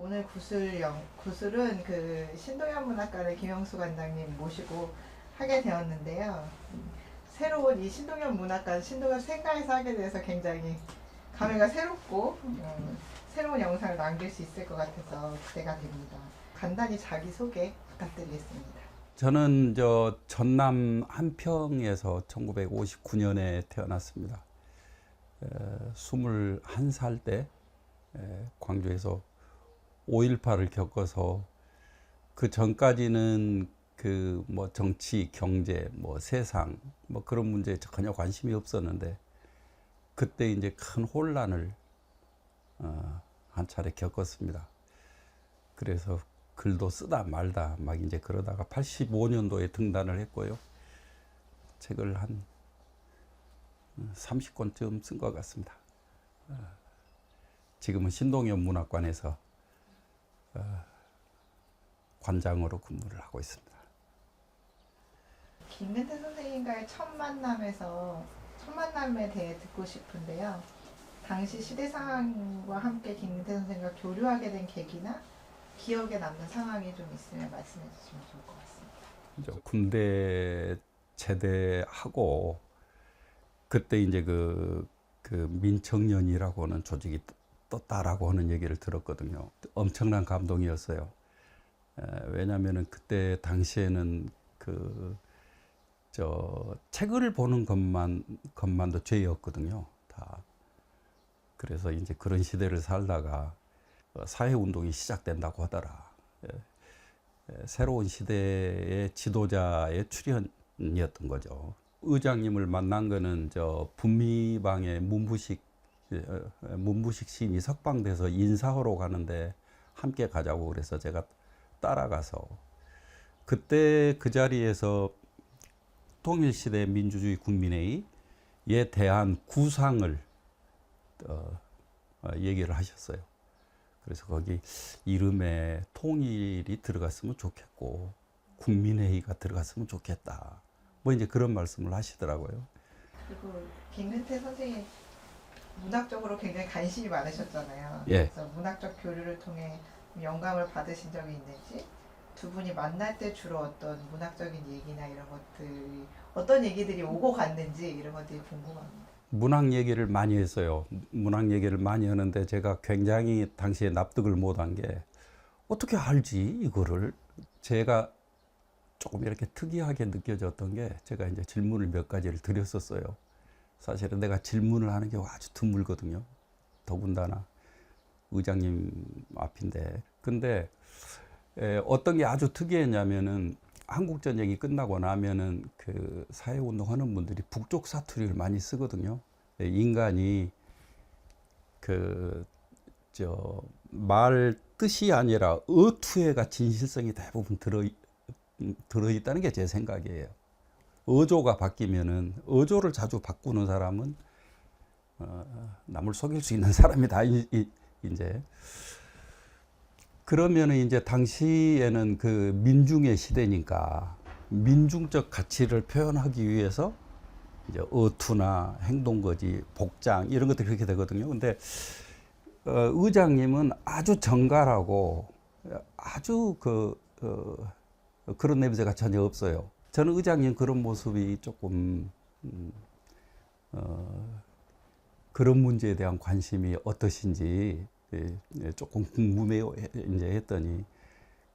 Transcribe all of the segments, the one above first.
오늘 구슬은 그 신동엽 문학관의 김영수 관장님 모시고 하게 되었는데요. 새로운 이 신동엽 문학관, 신동엽 생가에서 하게 돼서 굉장히 감회가 새롭고 새로운 영상을 남길 수 있을 것 같아서 기대가 됩니다. 간단히 자기소개 부탁드리겠습니다. 저는 전남 한평에서 1959년에 태어났습니다. 21살 때 광주에서 5.18을 겪어서 그 전까지는 그 뭐 정치, 경제, 뭐 세상 뭐 그런 문제에 전혀 관심이 없었는데 그때 이제 큰 혼란을 한 차례 겪었습니다. 그래서 글도 쓰다 말다 막 이제 그러다가 85년도에 등단을 했고요. 책을 한 30권쯤 쓴 것 같습니다. 지금은 신동엽 문학관에서 관장으로 근무를 하고 있습니다. 김근태 선생님과의 첫 만남에 대해 듣고 싶은데요. 당시 시대 상황과 함께 김근태 선생님과 교류하게 된 계기나 기억에 남는 상황이 좀 있으면 말씀해 주시면 좋을 것 같습니다. 군대 제대하고 그때 이제 그 민청년이라고 하는 조직이 떴다라고 하는 얘기를 들었거든요. 엄청난 감동이었어요. 왜냐하면은 그때 당시에는 책을 보는 것만도 죄였거든요. 다. 그래서 이제 그런 시대를 살다가 사회운동이 시작된다고 하더라. 새로운 시대의 지도자의 출현이었던 거죠. 의장님을 만난 거는 분미방에 문부식 시인이 석방돼서 인사하러 가는데 함께 가자고 그래서 제가 따라가서 그때 그 자리에서 통일시대 민주주의 국민회의에 대한 구상을 얘기를 하셨어요. 그래서 거기 이름에 통일이 들어갔으면 좋겠고 국민회의가 들어갔으면 좋겠다. 뭐 이제 그런 말씀을 하시더라고요. 그리고 김근태 선생님 문학적으로 굉장히 관심이 많으셨잖아요. 예. 그래서 문학적 교류를 통해 영감을 받으신 적이 있는지, 두 분이 만날 때 주로 어떤 문학적인 얘기나 이런 것들이 어떤 얘기들이 오고 갔는지 이런 것들이 궁금합니다. 문학 얘기를 많이 했어요. 문학 얘기를 많이 하는데 제가 굉장히 당시에 납득을 못한 게 어떻게 알지 이거를. 제가 조금 이렇게 특이하게 느껴졌던 게 제가 이제 질문을 몇 가지를 드렸었어요. 사실은 내가 질문을 하는 게 아주 드물거든요. 더군다나 의장님 앞인데. 근데 어떤 게 아주 특이했냐면은 한국전쟁이 끝나고 나면은 그 사회운동 하는 분들이 북쪽 사투리를 많이 쓰거든요. 인간이 말 뜻이 아니라 어투에가 진실성이 대부분 들어있다는 게 제 생각이에요. 어조가 바뀌면은 어조를 자주 바꾸는 사람은 남을 속일 수 있는 사람이다. 이제 그러면은 이제 당시에는 그 민중의 시대니까 민중적 가치를 표현하기 위해서 이제 어투나 행동거지, 복장 이런 것들이 그렇게 되거든요. 근데 의장님은 아주 정갈하고 아주 그런 냄새가 전혀 없어요. 저는 의장님 그런 모습이 조금 그런 문제에 대한 관심이 어떠신지 조금 궁금해요. 이제 했더니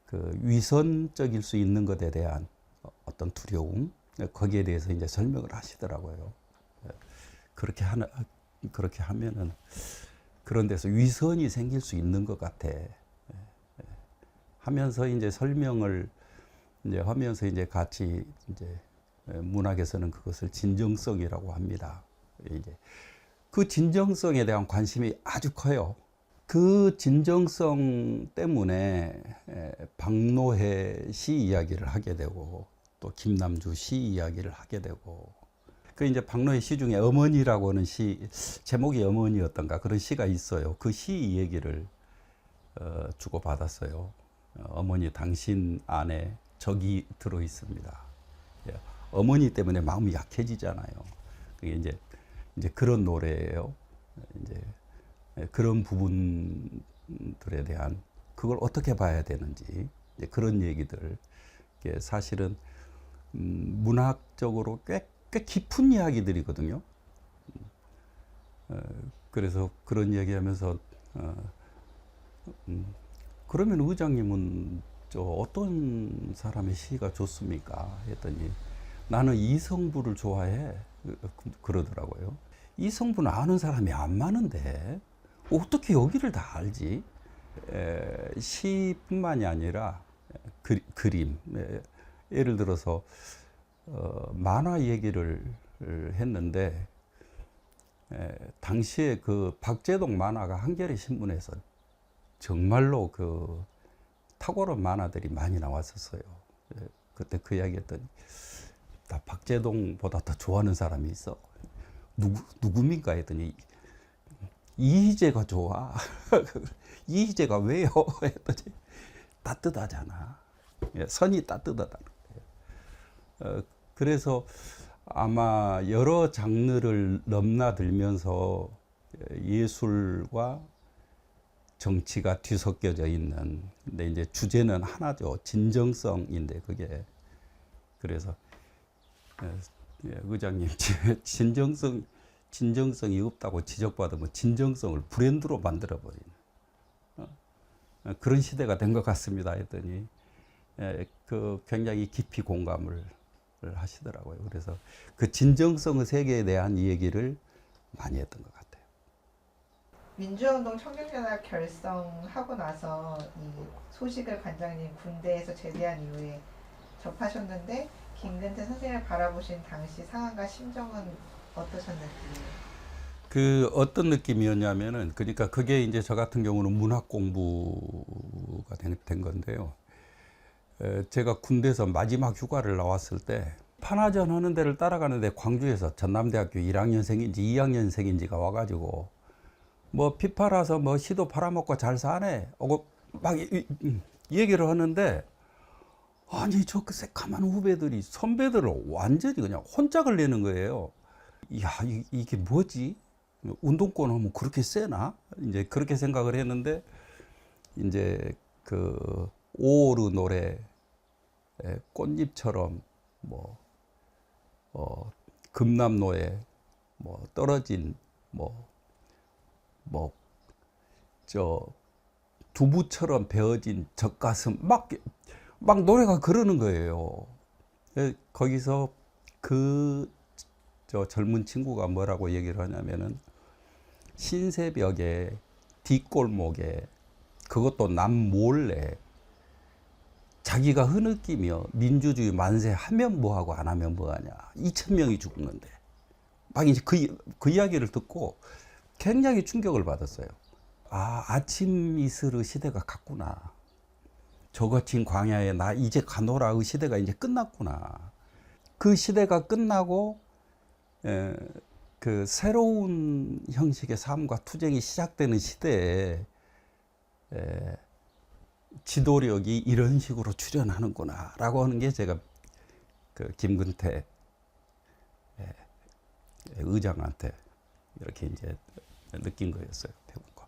그 위선적일 수 있는 것에 대한 어떤 두려움 거기에 대해서 이제 설명을 하시더라고요. 그렇게 하면은 그런 데서 위선이 생길 수 있는 것 같아. 하면서 이제 설명을 이제 하면서 이제 같이 이제 문학에서는 그것을 진정성이라고 합니다. 이제 그 진정성에 대한 관심이 아주 커요. 그 진정성 때문에 박노해 시 이야기를 하게 되고 또 김남주 시 이야기를 하게 되고 그 이제 박노해 시 중에 어머니라고 하는 시 제목이 어머니였던가 그런 시가 있어요. 그 시 얘기를 주고 받았어요. 어머니 당신 안에 적이 들어 있습니다. 어머니 때문에 마음이 약해지잖아요. 그게 이제 그런 노래예요. 이제 그런 부분들에 대한 그 그걸 어떻게 봐야 되는지 이제 그런 얘기들. 이게 사실은 문학적으로 꽤 깊은 이야기들이거든요. 그래서 그런 얘기하면서 그러면 의장님은 저 어떤 사람의 시가 좋습니까? 했더니 나는 이성부를 좋아해. 그러더라고요. 이성부는 아는 사람이 안 많은데 어떻게 여기를 다 알지? 시뿐만이 아니라 그림. 예를 들어서 만화 얘기를 했는데 당시에 그 박재동 만화가 한겨레 신문에서 정말로 그 탁월한 만화들이 많이 나왔었어요. 그때 그 이야기했더니 나 박재동보다 더 좋아하는 사람이 있어. 누굽니까? 했더니 이희재가 좋아. 이희재가 왜요? 했더니 따뜻하잖아. 선이 따뜻하다. 그래서 아마 여러 장르를 넘나들면서 예술과 정치가 뒤섞여져 있는, 근데 이제 주제는 하나죠. 진정성인데 그게. 그래서 의장님 진정성이 없다고 지적받으면 진정성을 브랜드로 만들어버리는 그런 시대가 된 것 같습니다. 했더니 그 굉장히 깊이 공감을 하시더라고요. 그래서 그 진정성의 세계에 대한 얘기를 많이 했던 것 같아요. 민주화운동 청년연합 결성하고 나서 이 소식을 관장님 군대에서 제대한 이후에 접하셨는데 김근태 선생님을 바라보신 당시 상황과 심정은 어떠셨는지? 그 어떤 느낌이었냐면은, 그러니까 그게 이제 저 같은 경우는 문학 공부가 된 건데요. 제가 군대에서 마지막 휴가를 나왔을 때 판화전 하는 데를 따라가는데 광주에서 전남대학교 1학년생인지 2학년생인지가 와가지고 뭐 피팔아서 뭐 시도 팔아먹고 잘 사네 하고 막 얘기를 하는데, 아니 저 그 새까만 후배들이 선배들을 완전히 그냥 혼짝을 내는 거예요. 야, 이게 뭐지? 운동권 하면 그렇게 세나? 이제 그렇게 생각을 했는데, 이제 그 오르 노래 꽃잎처럼 뭐 금남로에 뭐 떨어진 저 두부처럼 베어진 젖가슴 막 노래가 그러는 거예요. 거기서 저 젊은 친구가 뭐라고 얘기를 하냐면은 신새벽에 뒷골목에 그것도 남몰래 자기가 흐느끼며 민주주의 만세 하면 뭐하고 안 하면 뭐하냐, 2,000명이 죽는데 막 이제 그 이야기를 듣고 굉장히 충격을 받았어요. 아, 아침 이슬의 시대가 갔구나. 저 거친 광야에 나 이제 가노라의 시대가 이제 끝났구나. 그 시대가 끝나고 그 새로운 형식의 삶과 투쟁이 시작되는 시대에 지도력이 이런 식으로 출현하는구나 라고 하는 게 제가 그 김근태 의장한테 이렇게 이제 느낀 거였어요. 배운 거.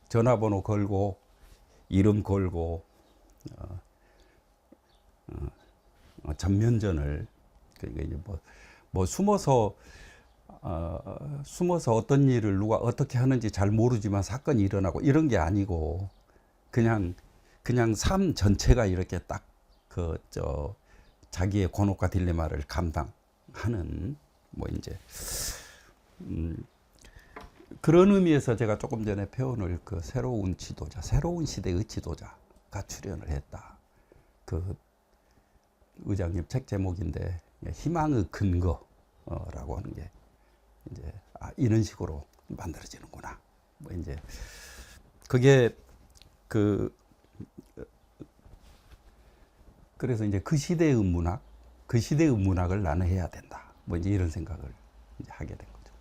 전화번호 걸고 이름 걸고 전면전을, 그러니까 이제 뭐 숨어서 어떤 일을 누가 어떻게 하는지 잘 모르지만 사건이 일어나고 이런 게 아니고 그냥 삶 전체가 이렇게 딱 자기의 곤혹과 딜레마를 감당하는 뭐 이제 그런 의미에서 제가 조금 전에 표현을 그 새로운 지도자, 새로운 시대의 지도자가 출연을 했다. 그 의장님 책 제목인데 희망의 근거라고 하는 게 이제 이런 식으로 만들어지는구나. 뭐 이제 그게 그래서 이제 그 시대의 문학을 나는 해야 된다. 뭐 이제 이런 생각을 이제 하게 된 거죠.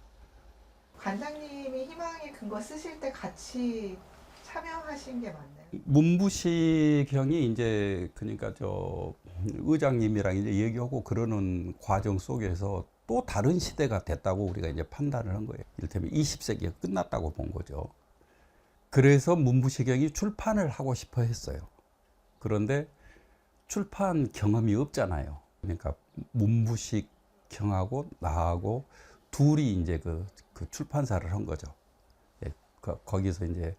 관장님이 희망의 근거 쓰실 때 같이 참여하신 게 맞나요? 문부식 형이 이제 그러니까 저 의장님이랑 이제 얘기하고 그러는 과정 속에서 또 다른 시대가 됐다고 우리가 이제 판단을 한 거예요. 이를테면 20세기가 끝났다고 본 거죠. 그래서 문부시경이 출판을 하고 싶어 했어요. 그런데 출판 경험이 없잖아요. 그러니까 문부시경하고 나하고 둘이 이제 그 출판사를 한 거죠. 예, 거기서 이제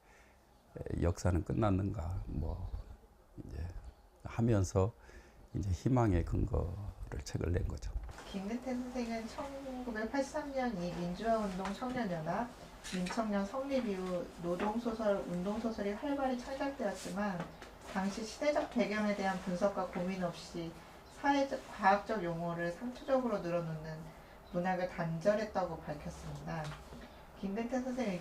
역사는 끝났는가 뭐 이제 하면서 이제 희망의 근거를 책을 낸 거죠. 김근태 선생은 1983년 이 민주화운동 청년연합, 민청년 성립 이후 노동소설, 운동소설이 활발히 창작되었지만 당시 시대적 배경에 대한 분석과 고민 없이 사회적, 과학적 용어를 상투적으로 늘어놓는 문학을 단절했다고 밝혔습니다. 김근태 선생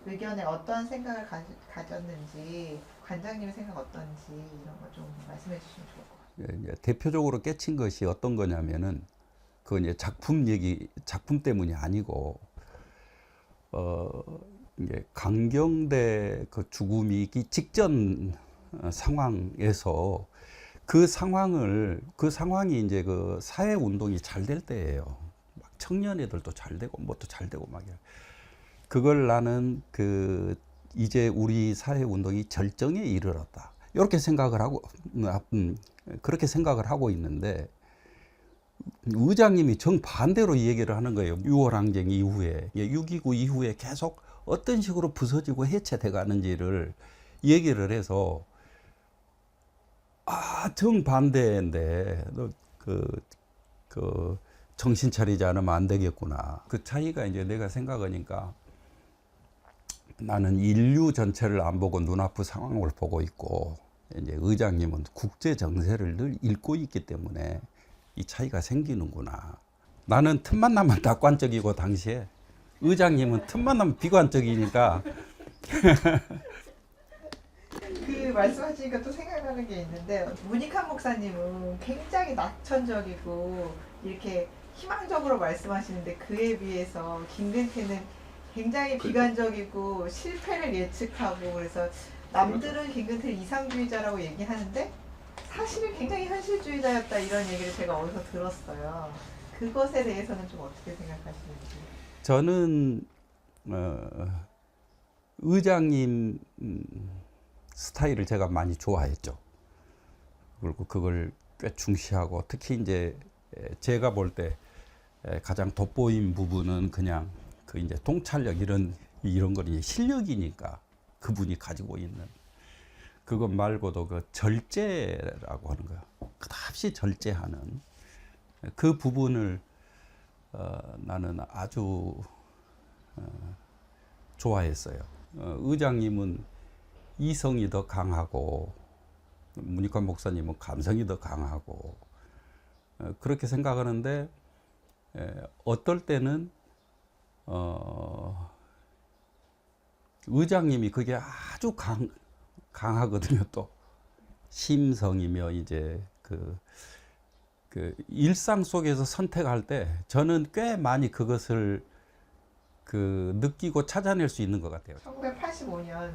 의견에 어떠한 생각을 가졌는지, 관장님의 생각 어떤지 이런 거 좀 말씀해 주시면 좋을 것 같아요. 이제 대표적으로 깨친 것이 어떤 거냐면은 그 이제 작품 때문이 아니고 이제 강경대 그 죽음이 있기 직전 상황에서 그 상황이 이제 그 사회 운동이 잘 될 때예요. 막 청년 애들도 잘 되고 뭐도 잘 되고 막 그걸 나는 이제 우리 사회 운동이 절정에 이르렀다. 이렇게 생각을 하고 그렇게 생각을 하고 있는데 의장님이 정반대로 이 얘기를 하는 거예요. 6월 항쟁 이후에 6.29 이후에 계속 어떤 식으로 부서지고 해체돼 가는지를 얘기를 해서 정반대인데 너 정신 차리지 않으면 안 되겠구나. 그 차이가 이제 내가 생각하니까 나는 인류 전체를 안 보고 눈앞의 상황을 보고 있고 이제 의장님은 국제 정세를 늘 읽고 있기 때문에 이 차이가 생기는구나. 나는 틈만 나면 낙관적이고 당시에 의장님은 틈만 나면 비관적이니까 그 말씀하시니까 또 생각나는 게 있는데 문익환 목사님은 굉장히 낙천적이고 이렇게 희망적으로 말씀하시는데 그에 비해서 김근태는 굉장히 비관적이고 실패를 예측하고 그래서 남들은 김근태를 이상주의자라고 얘기하는데 사실은 굉장히 현실주의자였다 이런 얘기를 제가 어디서 들었어요. 그것에 대해서는 좀 어떻게 생각하시는지. 저는 의장님 스타일을 제가 많이 좋아했죠. 그리고 그걸 꽤 중시하고 특히 이제 제가 볼 때 가장 돋보인 부분은 그냥 그 이제 통찰력 이런 거는 실력이니까 그분이 가지고 있는 그것 말고도 그 절제라고 하는 거야. 끝없이 절제하는 그 부분을 나는 아주 좋아했어요. 의장님은 이성이 더 강하고 문익환 목사님은 감성이 더 강하고 그렇게 생각하는데 어떨 때는 의장님이 그게 아주 강하거든요. 또 심성이며 이제 그 일상 속에서 선택할 때 저는 꽤 많이 그것을 느끼고 찾아낼 수 있는 것 같아요. 1985년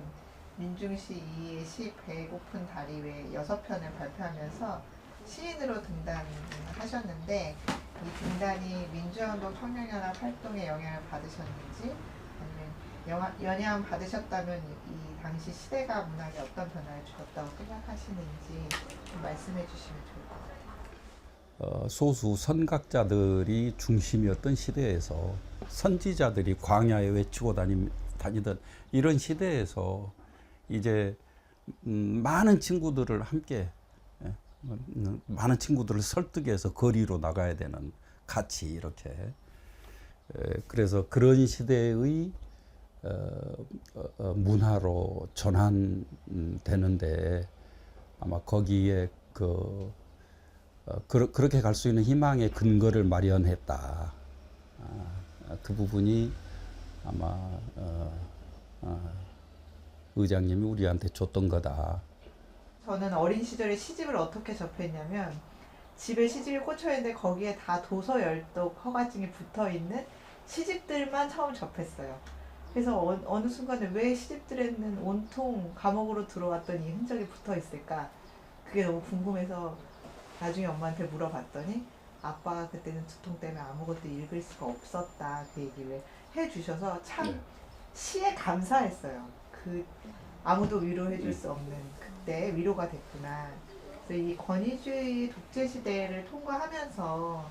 민중시 2의 시 배고픈 다리 외 6편을 발표하면서 시인으로 등단하셨는데 이 등단이 민주화운동 청년연합 활동에 영향을 받으셨는지 아니면 영향 받으셨다면 이 당시 시대가 문학에 어떤 변화를 주었다고 생각하시는지 좀 말씀해 주시면 좋을 것 같아요. 소수 선각자들이 중심이었던 시대에서 선지자들이 광야에 외치고 다니던 이런 시대에서 이제 많은 친구들을 함께 많은 친구들을 설득해서 거리로 나가야 되는 같이 이렇게 그래서 그런 시대의 문화로 전환되는데 아마 거기에 그렇게 갈 수 있는 희망의 근거를 마련했다. 그 부분이 아마 의장님이 우리한테 줬던 거다. 저는 어린 시절에 시집을 어떻게 접했냐면 집에 시집이 꽂혀있는데 거기에 다 도서 열독 허가증이 붙어있는 시집들만 처음 접했어요. 그래서 어느 순간에 왜 시집들에는 온통 감옥으로 들어왔던 이 흔적이 붙어있을까 그게 너무 궁금해서 나중에 엄마한테 물어봤더니 아빠가 그때는 두통 때문에 아무것도 읽을 수가 없었다 그 얘기를 해주셔서 참 시에 감사했어요. 그 아무도 위로해줄 수 없는 그때 위로가 됐구나. 그래서 이 권위주의 독재 시대를 통과하면서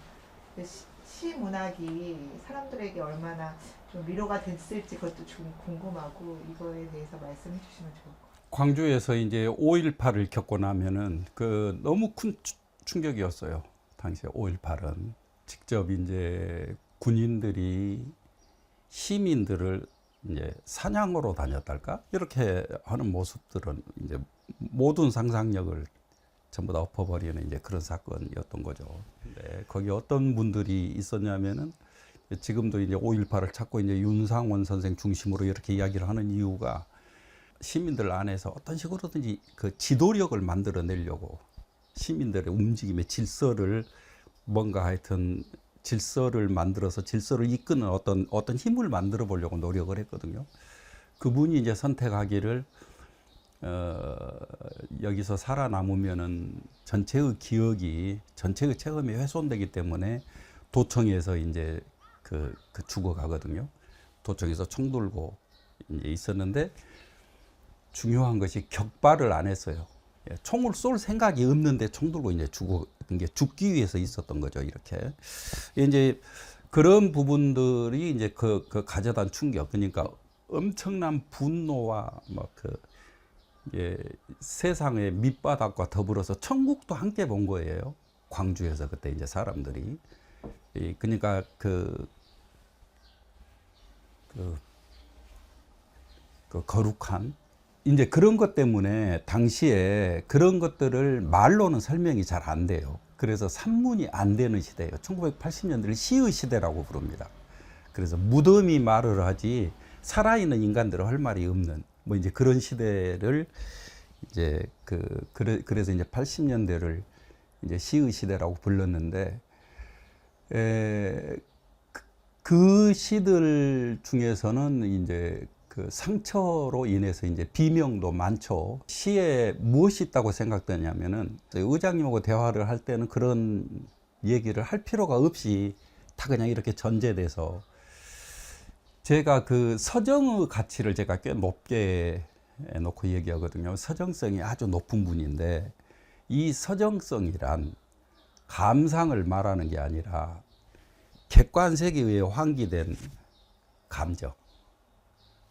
시 문학이 사람들에게 얼마나 좀 위로가 됐을지 그것도 좀 궁금하고 이거에 대해서 말씀해 주시면 좋을 것 같아요. 광주에서 이제 5.18을 겪고 나면은 그 너무 큰 충격이었어요. 당시에 5.18은 직접 이제 군인들이 시민들을 이제 사냥으로 다녔달까? 이렇게 하는 모습들은 이제 모든 상상력을 전부 다 엎어버리는 이제 그런 사건이었던 거죠. 근데 거기 어떤 분들이 있었냐면은 지금도 이제 5.18을 찾고 이제 윤상원 선생 중심으로 이렇게 이야기를 하는 이유가 시민들 안에서 어떤 식으로든지 그 지도력을 만들어내려고 시민들의 움직임의 질서를 뭔가 하여튼 질서를 만들어서 질서를 이끄는 어떤 힘을 만들어 보려고 노력을 했거든요. 그분이 이제 선택하기를 여기서 살아남으면은 전체의 기억이 전체의 체험이 훼손되기 때문에 도청에서 이제 그 죽어가거든요. 도청에서 총 들고 이제 있었는데 중요한 것이 격발을 안 했어요. 총을 쏠 생각이 없는데 총 들고 이제 죽기 위해서 있었던 거죠. 이렇게 이제 그런 부분들이 이제 그 가져다 충격, 그러니까 엄청난 분노와 세상의 밑바닥과 더불어서 천국도 함께 본 거예요. 광주에서 그때 이제 사람들이 그러니까 그 거룩한 이제 그런 것 때문에 당시에 그런 것들을 말로는 설명이 잘 안 돼요. 그래서 산문이 안 되는 시대예요. 1980년대를 시의 시대라고 부릅니다. 그래서 무덤이 말을 하지 살아있는 인간들은 할 말이 없는 뭐 이제 그런 시대를 이제 그래서 이제 80년대를 이제 시의 시대라고 불렀는데 그 시들 중에서는 이제 그 상처로 인해서 이제 비명도 많죠. 시에 무엇이 있다고 생각되냐면은 의장님하고 대화를 할 때는 그런 얘기를 할 필요가 없이 다 그냥 이렇게 전제돼서 제가 그 서정의 가치를 제가 꽤 높게 놓고 얘기하거든요. 서정성이 아주 높은 분인데 이 서정성이란 감상을 말하는 게 아니라 객관세계에 환기된 감정.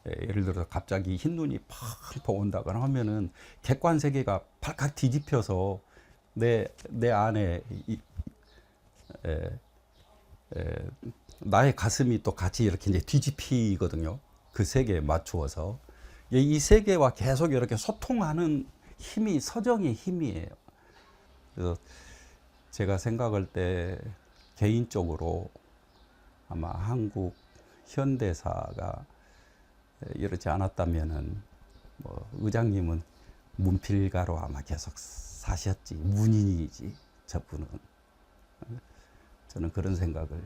예를 들어서 갑자기 흰눈이 팍팍 온다거나 하면은 객관세계가 발칵 뒤집혀서 내 안에 나의 가슴이 또 같이 이렇게 이제 뒤집히거든요. 그 세계에 맞추어서. 이 세계와 계속 이렇게 소통하는 힘이 서정의 힘이에요. 그래서 제가 생각할 때 개인적으로 아마 한국 현대사가 이렇지 않았다면은 뭐 의장님은 문필가로 아마 계속 사셨지, 문인이지 저분은. 저는 그런 생각을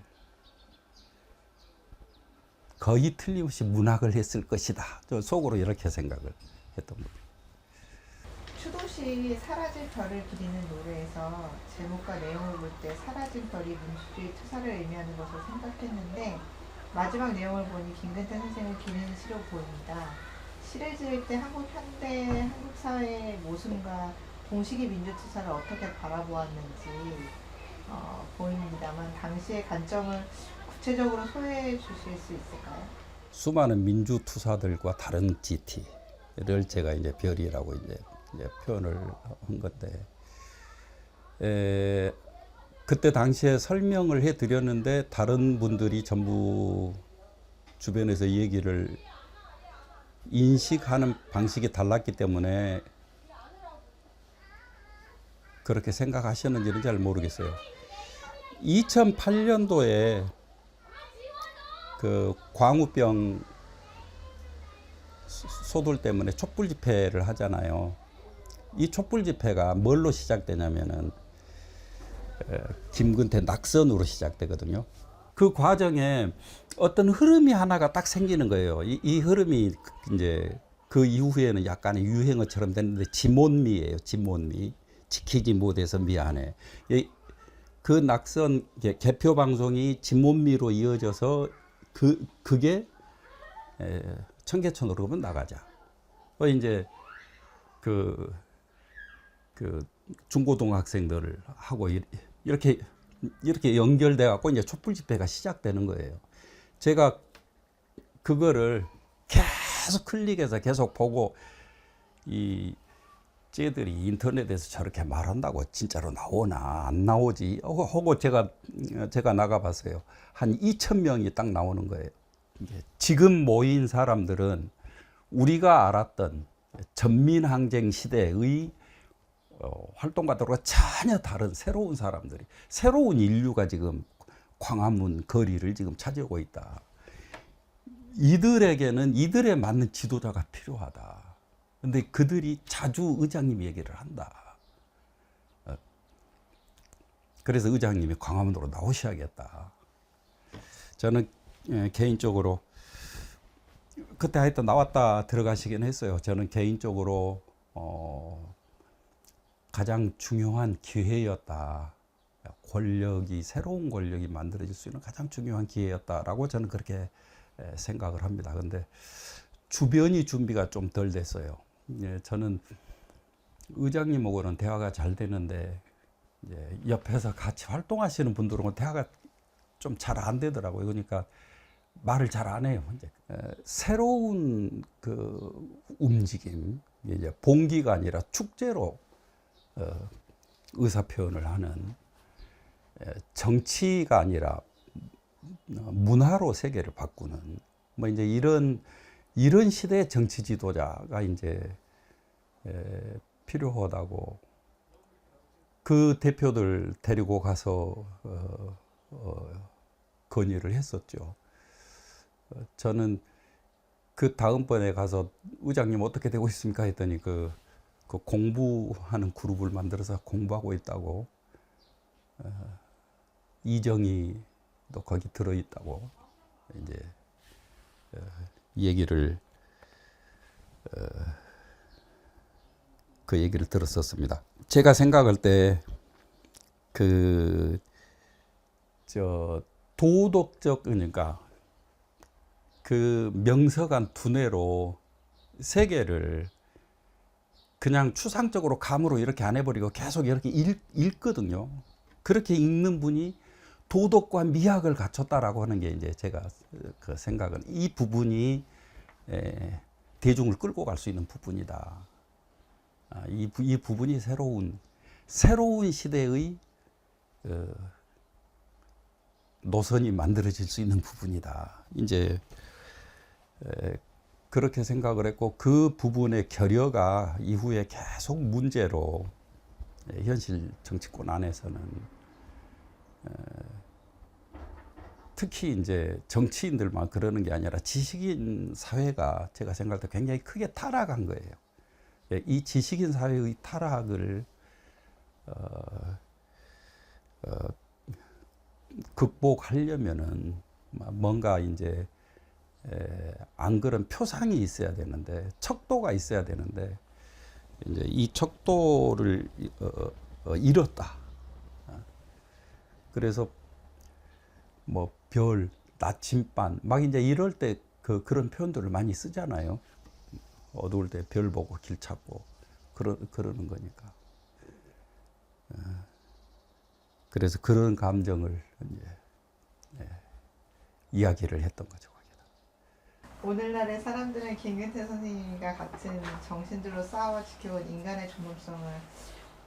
거의 틀림없이 문학을 했을 것이다. 저 속으로 이렇게 생각을 했던 거예요. 추도시 사라질 별을 기리는 노래에서 제목과 내용을 볼 때 사라진 별이 민주주의 투사를 의미하는 것으로 생각했는데 마지막 내용을 보니 김근태 선생을 기리는 시로 보입니다. 시를 지을 때 한국 현대 한국 사회의 모순과 공식의 민주투사를 어떻게 바라보았는지 보입니다만 당시의 관점을 구체적으로 소개해 주실 수 있을까요? 수많은 민주투사들과 다른 GT를 제가 이제 별이라고 이제 표현을 한 건데, 그때 당시에 설명을 해 드렸는데 다른 분들이 전부 주변에서 얘기를 인식하는 방식이 달랐기 때문에 그렇게 생각하셨는지는 잘 모르겠어요. 2008년도에 그 광우병 소들 때문에 촛불 집회를 하잖아요. 이 촛불 집회가 뭘로 시작되냐면은 김근태 낙선으로 시작되거든요. 그 과정에 어떤 흐름이 하나가 딱 생기는 거예요. 이 흐름이 이제 그 이후에는 약간의 유행어처럼 됐는데 지몬미예요. 지몬미. 지키지 못해서 미안해. 그 낙선 개표 방송이 지몬미로 이어져서 그게 청계천으로 그러면 나가자. 또 이제 그 중고등학생들을 하고 이렇게 연결돼 갖고 이제 촛불 집회가 시작되는 거예요. 제가 그거를 계속 클릭해서 계속 보고 이 쟤들이 인터넷에서 저렇게 말한다고 진짜로 나오나 안 나오지 하고 제가 나가봤어요. 한 2,000명이 딱 나오는 거예요. 지금 모인 사람들은 우리가 알았던 전민항쟁 시대의 활동가들과 전혀 다른 새로운 사람들이, 새로운 인류가 지금 광화문 거리를 지금 차지하고 있다. 이들에게는 이들에 맞는 지도자가 필요하다. 근데 그들이 자주 의장님 얘기를 한다. 그래서 의장님이 광화문으로 나오셔야겠다. 저는 개인적으로 그때 하여튼 나왔다 들어가시긴 했어요. 저는 개인적으로 가장 중요한 기회였다. 새로운 권력이 만들어질 수 있는 가장 중요한 기회였다라고 저는 그렇게 생각을 합니다. 근데 주변이 준비가 좀 덜 됐어요. 저는 의장님하고는 대화가 잘 되는데 이제 옆에서 같이 활동하시는 분들하고 대화가 좀 잘 안 되더라고요. 그러니까 말을 잘 안 해요. 이제 새로운 그 움직임, 이제 봉기가 아니라 축제로 의사 표현을 하는, 정치가 아니라 문화로 세계를 바꾸는 뭐 이제 이런 시대의 정치 지도자가 이제 필요하다고 그 대표들 데리고 가서 건의를 했었죠. 저는 그 다음번에 가서 의장님 어떻게 되고 있습니까 했더니 그 공부하는 그룹을 만들어서 공부하고 있다고, 이정희도 거기 들어있다고 이제 얘기를 그 얘기를 들었었습니다. 제가 생각할 때 도덕적, 그러니까 그 명석한 두뇌로 세계를 그냥 추상적으로 감으로 이렇게 안 해버리고 계속 이렇게 읽거든요. 그렇게 읽는 분이 도덕과 미학을 갖췄다라고 하는 게 이제 제가 그 생각은, 이 부분이 대중을 끌고 갈 수 있는 부분이다. 이 부분이 새로운 시대의 노선이 만들어질 수 있는 부분이다. 이제 그렇게 생각을 했고, 그 부분의 결여가 이후에 계속 문제로 현실 정치권 안에서는 특히 이제 정치인들만 그러는 게 아니라 지식인 사회가 제가 생각할 때 굉장히 크게 타락한 거예요. 이 지식인 사회의 타락을 극복하려면은 뭔가 이제 안 그런 표상이 있어야 되는데, 척도가 있어야 되는데, 이제 이 척도를 잃었다. 그래서 뭐 별, 나침반 막 이제 이럴 때 그런 표현들을 많이 쓰잖아요. 어두울 때 별 보고 길 찾고 그러는 거니까. 그래서 그런 감정을 이제 이야기를 했던 거죠. 오늘날의 사람들은 김근태 선생님과 같은 정신들로 싸워 지켜온 인간의 존엄성을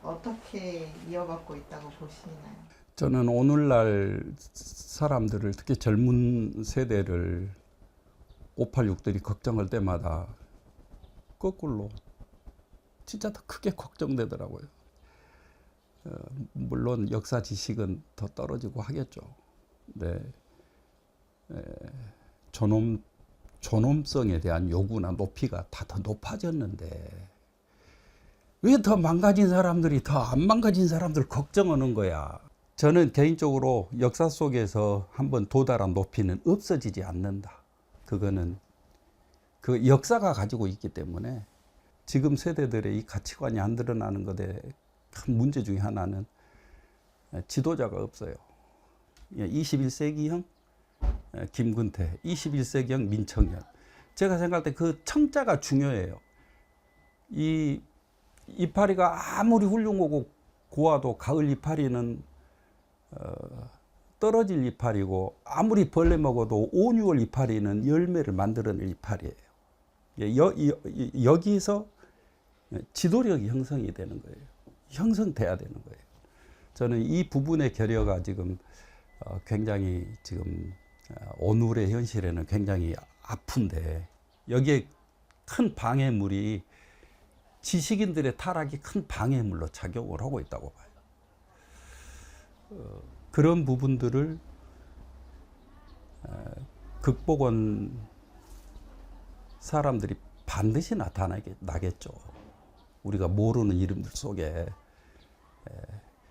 어떻게 이어받고 있다고 보시나요? 저는 오늘날 사람들을, 특히 젊은 세대를 586들이 걱정할 때마다 거꾸로 진짜 더 크게 걱정되더라고요. 물론 역사 지식은 더 떨어지고 하겠죠. 네. 존엄성에 대한 요구나 높이가 다 더 높아졌는데 왜 더 망가진 사람들이 더 안 망가진 사람들 걱정하는 거야. 저는 개인적으로 역사 속에서 한번 도달한 높이는 없어지지 않는다. 그거는 그 역사가 가지고 있기 때문에 지금 세대들의 이 가치관이 안 드러나는 것에 큰 문제 중에 하나는 지도자가 없어요. 21세기형 김근태, 21세기형 민청년. 제가 생각할 때 그 청자가 중요해요. 이 이파리가 아무리 훌륭하고 고와도 가을 이파리는 떨어질 이파리고, 아무리 벌레 먹어도 5, 6월 이파리는 열매를 만들어낼 이파리예요. 여기서 지도력이 형성이 되는 거예요. 형성돼야 되는 거예요. 저는 이 부분의 결여가 지금 굉장히 지금 오늘의 현실에는 굉장히 아픈데, 여기에 큰 방해물이 지식인들의 타락이 큰 방해물로 작용을 하고 있다고 봐요. 그런 부분들을 극복한 사람들이 반드시 나타나겠죠. 우리가 모르는 이름들 속에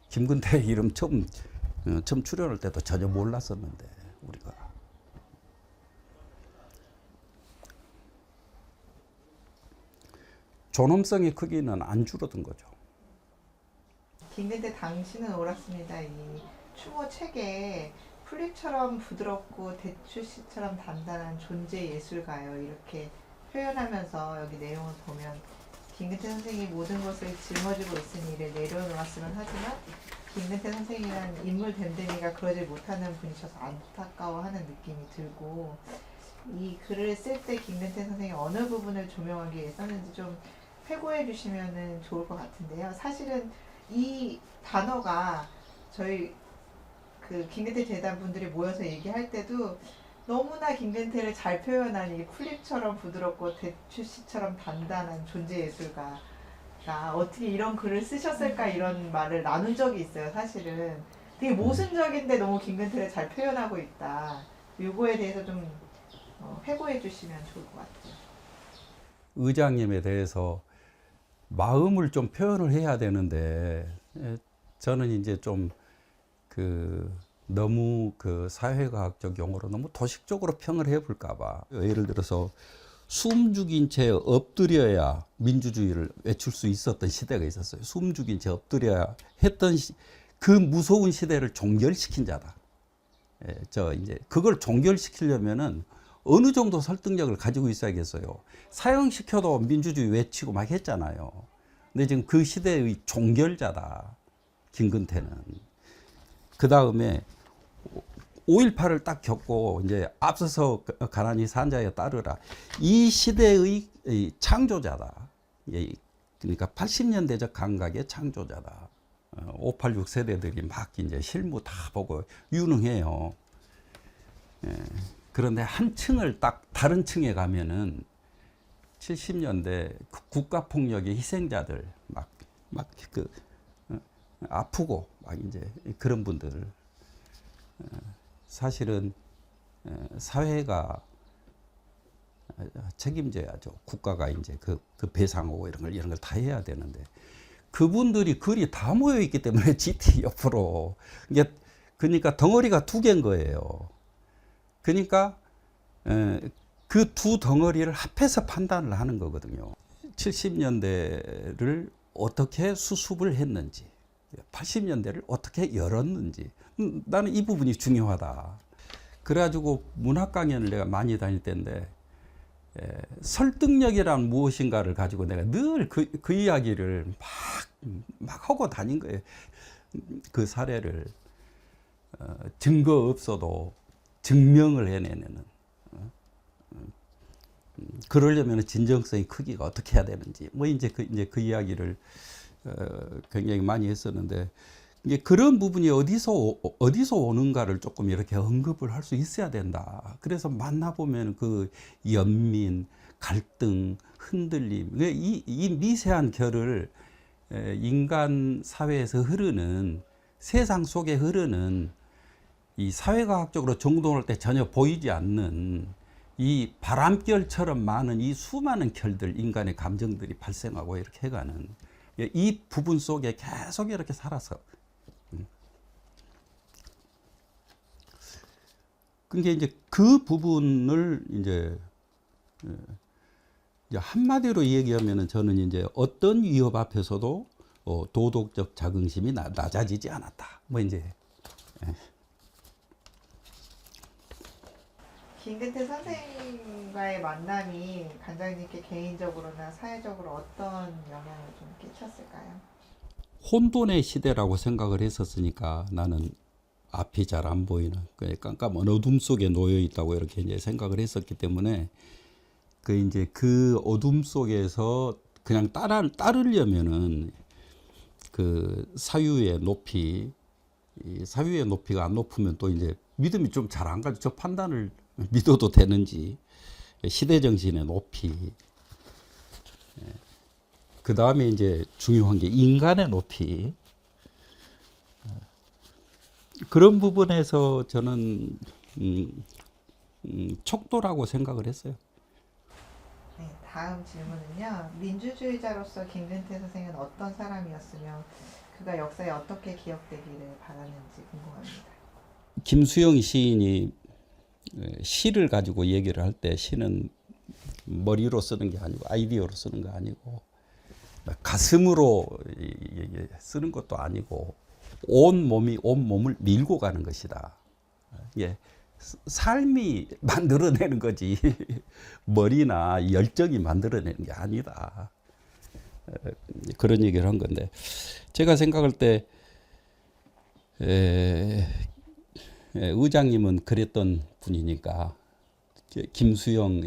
김근태 이름 처음 출연할 때도 전혀 몰랐었는데, 우리가 존엄성의 크기는 안 줄어든 거죠. 김근태 당신은 옳았습니다. 이 추모 책에 풀잎처럼 부드럽고 대추씨처럼 단단한 존재 예술가요, 이렇게 표현하면서 여기 내용을 보면 김근태 선생이 모든 것을 짊어지고 있으니 이를 내려놓았으면 하지만 김근태 선생이란 인물 됨됨이가 그러지 못하는 분이셔서 안타까워하는 느낌이 들고, 이 글을 쓸 때 김근태 선생이 어느 부분을 조명하기 위해 썼는지 좀 회고해 주시면 좋을 것 같은데요. 사실은 이 단어가 저희 그 김근태 재단 분들이 모여서 얘기할 때도 너무나 김근태를 잘 표현한 이 풀잎처럼 부드럽고 대추씨처럼 단단한 존재 예술가가 어떻게 이런 글을 쓰셨을까, 이런 말을 나눈 적이 있어요. 사실은 되게 모순적인데 너무 김근태를 잘 표현하고 있다. 요거에 대해서 좀 회고해 주시면 좋을 것 같아요. 의장님에 대해서 마음을 좀 표현을 해야 되는데, 저는 이제 좀 너무 사회과학적 용어로 너무 도식적으로 평을 해볼까봐, 예를 들어서 숨 죽인 채 엎드려야 민주주의를 외칠 수 있었던 시대가 있었어요. 숨 죽인 채 엎드려야 했던 그 무서운 시대를 종결시킨 자다. 이제 그걸 종결시키려면은 어느 정도 설득력을 가지고 있어야겠어요. 사형시켜도 민주주의 외치고 막 했잖아요. 근데 지금 그 시대의 종결자다, 김근태는. 그 다음에 5.18을 딱 겪고 이제 앞서서 가난이 산 자에 따르라. 이 시대의 창조자다. 그러니까 80년대적 감각의 창조자다. 586 세대들이 막 이제 실무 다 보고 유능해요. 그런데 한 층을 딱 다른 층에 가면은 70년대 국가폭력의 희생자들 아프고 막 이제 그런 분들을 사실은 사회가 책임져야죠. 국가가 이제 그 배상하고 이런 걸 다 해야 되는데, 그분들이 글이 다 모여 있기 때문에 GT 옆으로 이게, 그러니까 덩어리가 두 개인 거예요. 그러니까 그 두 덩어리를 합해서 판단을 하는 거거든요. 70년대를 어떻게 수습을 했는지, 80년대를 어떻게 열었는지, 나는 이 부분이 중요하다. 그래가지고 문학 강연을 내가 많이 다닐 때인데, 설득력이란 무엇인가를 가지고 내가 늘 그 이야기를 막 하고 다닌 거예요. 그 사례를 증거 없어도 증명을 해내는, 그러려면 진정성의 크기가 어떻게 해야 되는지, 뭐 이제 그 이야기를 굉장히 많이 했었는데, 이제 그런 부분이 어디서 오는가를 조금 이렇게 언급을 할 수 있어야 된다. 그래서 만나보면 그 연민, 갈등, 흔들림, 이 미세한 결을 인간 사회에서 흐르는, 세상 속에 흐르는, 이 사회과학적으로 정돈할 때 전혀 보이지 않는 이 바람결처럼 많은 이 수많은 결들, 인간의 감정들이 발생하고 이렇게 해가는 이 부분 속에 계속 이렇게 살아서, 그러니까 이제 그 부분을 이제 한마디로 얘기하면은, 저는 이제 어떤 위협 앞에서도 도덕적 자긍심이 낮아지지 않았다. 뭐 이제. 김근태 선생님과의 만남이 관장님께 개인적으로나 사회적으로 어떤 영향을 좀 끼쳤을까요? 혼돈의 시대라고 생각을 했었으니까 나는 앞이 잘 안 보이는 깜깜한 어둠 속에 놓여 있다고 이렇게 이제 생각을 했었기 때문에 그 어둠 속에서 그냥 따르려면은 그 사유의 높이 이 사유의 높이가 안 높으면 또 이제 믿음이 좀 잘 안 가죠. 저 판단을 믿어도 되는지 시대 정신의 높이 그 다음에 이제 중요한 게 인간의 높이 그런 부분에서 저는 척도라고 생각을 했어요. 네, 다음 질문은요. 민주주의자로서 김근태 선생은 어떤 사람이었으며 그가 역사에 어떻게 기억되기를 바라는지 궁금합니다. 김수영 시인이 시를 가지고 얘기를 할 때 시는 머리로 쓰는 게 아니고 아이디어로 쓰는 거 아니고 가슴으로 쓰는 것도 아니고 온 몸을 밀고 가는 것이다. 예, 삶이 만들어내는 거지 머리나 열정이 만들어내는 게 아니다. 그런 얘기를 한 건데 제가 생각할 때 의장님은 그랬던 분이니까 김수영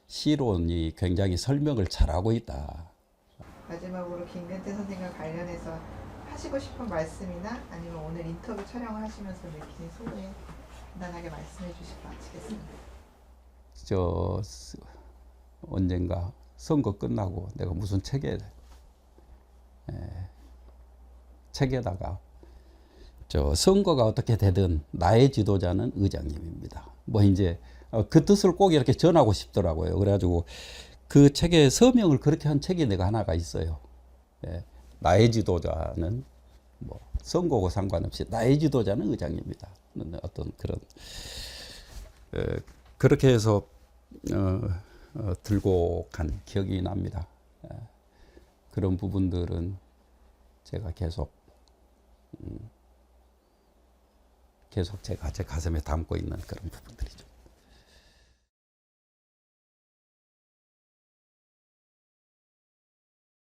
시론이 굉장히 설명을 잘하고 있다. 마지막으로 김근태 선생과 관련해서 하시고 싶은 말씀이나 아니면 오늘 인터뷰 촬영을 하시면서 느끼는 소회 간단하게 말씀해 주시고 마치겠습니다. 저 언젠가 선거 끝나고 내가 무슨 책에다가 저 선거가 어떻게 되든 나의 지도자는 의장님입니다. 뭐 이제 그 뜻을 꼭 이렇게 전하고 싶더라고요. 그래가지고 그 책에 서명을 그렇게 한 책이 내가 하나가 있어요. 예, 나의 지도자는 뭐 선거고 상관없이 나의 지도자는 의장입니다. 어떤 그런 그렇게 해서 들고 간 기억이 납니다. 그런 부분들은 제가 계속 제가 제 가슴에 담고 있는 그런 부분들이죠.